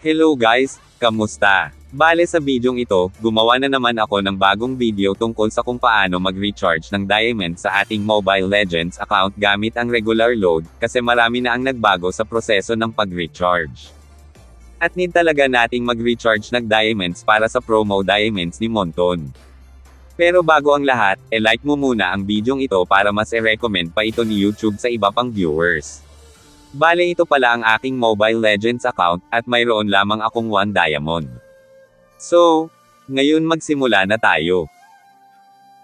Hello guys, kamusta? Bale sa bidyong ito, gumawa na naman ako ng bagong video tungkol sa kung paano mag-recharge ng diamond sa ating Mobile Legends account gamit ang regular load, kasi marami na ang nagbago sa proseso ng pag-recharge. At need talaga nating mag-recharge ng diamonds para sa promo diamonds ni Monton. Pero bago ang lahat, like mo muna ang bidyong ito para mas i-recommend pa ito ni YouTube sa iba pang viewers. Bale ito pala ang aking Mobile Legends account, at mayroon lamang akong 1 diamond. So, ngayon magsimula na tayo.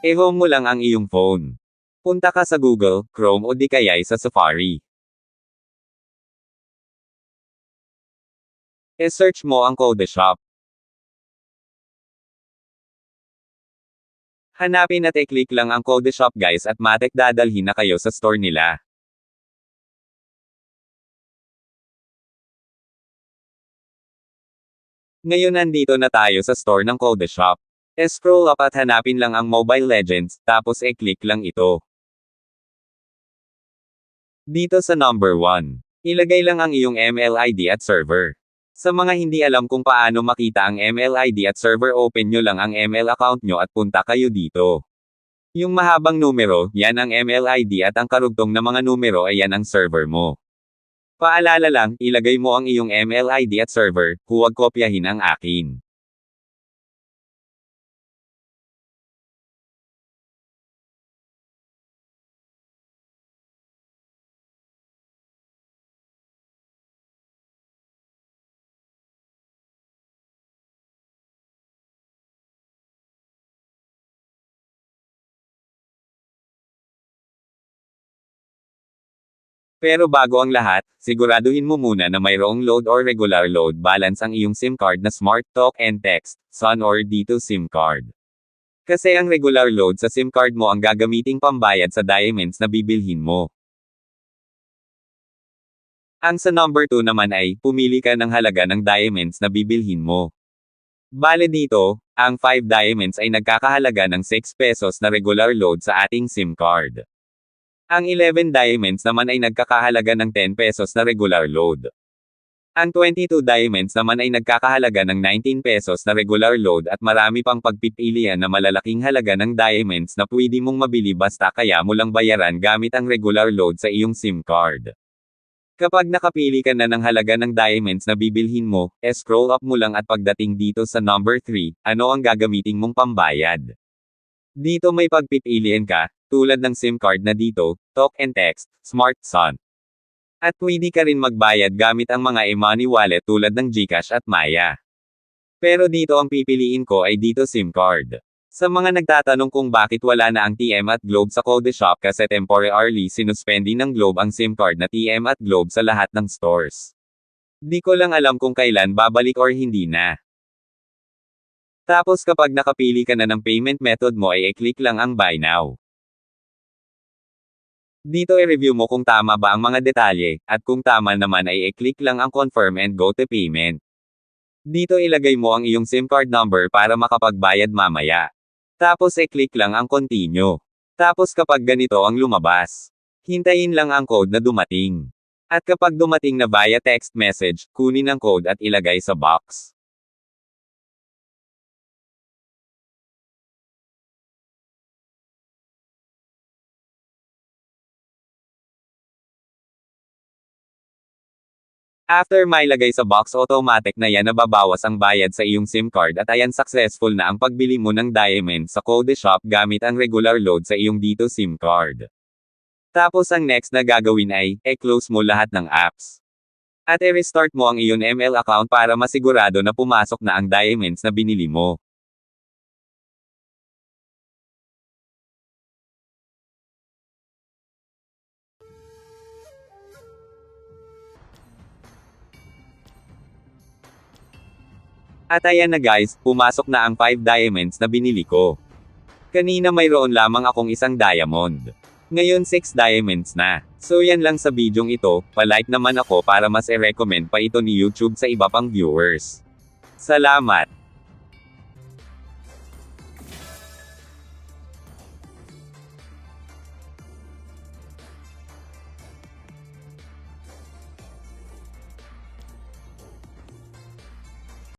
I-home mo lang ang iyong phone. Punta ka sa Google, Chrome o di kaya'y sa Safari. I-search mo ang CodeShop. Hanapin at i-click lang ang CodeShop guys at matik dadalhin na kayo sa store nila. Ngayon nandito na tayo sa store ng CodeShop. Scroll up at hanapin lang ang Mobile Legends, tapos i-click lang ito. Dito sa number 1, ilagay lang ang iyong ML ID at server. Sa mga hindi alam kung paano makita ang ML ID at server, open nyo lang ang ML account nyo at punta kayo dito. Yung mahabang numero, yan ang ML ID at ang karugtong na mga numero ay yan ang server mo. Paalala lang, ilagay mo ang iyong ML ID at server, huwag kopyahin ang akin. Pero bago ang lahat, siguraduhin mo muna na mayroong load or regular load balance ang iyong SIM card na Smart Talk and Text, SON or Dito SIM card. Kasi ang regular load sa SIM card mo ang gagamiting pambayad sa diamonds na bibilhin mo. Ang sa number 2 naman ay, pumili ka ng halaga ng diamonds na bibilhin mo. Bale dito, ang 5 diamonds ay nagkakahalaga ng 6 pesos na regular load sa ating SIM card. Ang 11 diamonds naman ay nagkakahalaga ng 10 pesos na regular load. Ang 22 diamonds naman ay nagkakahalaga ng 19 pesos na regular load at marami pang pagpipilian na malalaking halaga ng diamonds na pwede mong mabili basta kaya mo lang bayaran gamit ang regular load sa iyong SIM card. Kapag nakapili ka na ng halaga ng diamonds na bibilhin mo, scroll up mo lang at pagdating dito sa number 3, ano ang gagamiting mong pambayad? Dito may pagpipilian ka, tulad ng SIM card na dito, Talk and Text, Smart SON. At pwede ka rin magbayad gamit ang mga e-money wallet tulad ng GCash at Maya. Pero dito ang pipiliin ko ay dito SIM card. Sa mga nagtatanong kung bakit wala na ang TM at Globe sa CodeShop, kasi temporarily sinuspending ng Globe ang SIM card na TM at Globe sa lahat ng stores. Di ko lang alam kung kailan babalik or hindi na. Tapos kapag nakapili ka na ng payment method mo ay i-click lang ang Buy Now. Dito i-review mo kung tama ba ang mga detalye, at kung tama naman ay i-click lang ang Confirm and Go to Payment. Dito ilagay mo ang iyong SIM card number para makapagbayad mamaya. Tapos i-click lang ang Continue. Tapos kapag ganito ang lumabas, hintayin lang ang code na dumating. At kapag dumating na via text message, kunin ang code at ilagay sa box. After mailagay sa box, automatic na yan nababawas ang bayad sa iyong SIM card at ayan successful na ang pagbili mo ng diamond sa CodeShop gamit ang regular load sa iyong dito SIM card. Tapos ang next na gagawin ay, i-close mo lahat ng apps. At i-restart mo ang iyong ML account para masigurado na pumasok na ang diamonds na binili mo. At ayan na guys, pumasok na ang 5 diamonds na binili ko. Kanina mayroon lamang akong isang diamond. Ngayon 6 diamonds na. So yan lang sa bidyong ito, palike naman ako para mas i-recommend pa ito ni YouTube sa iba pang viewers. Salamat!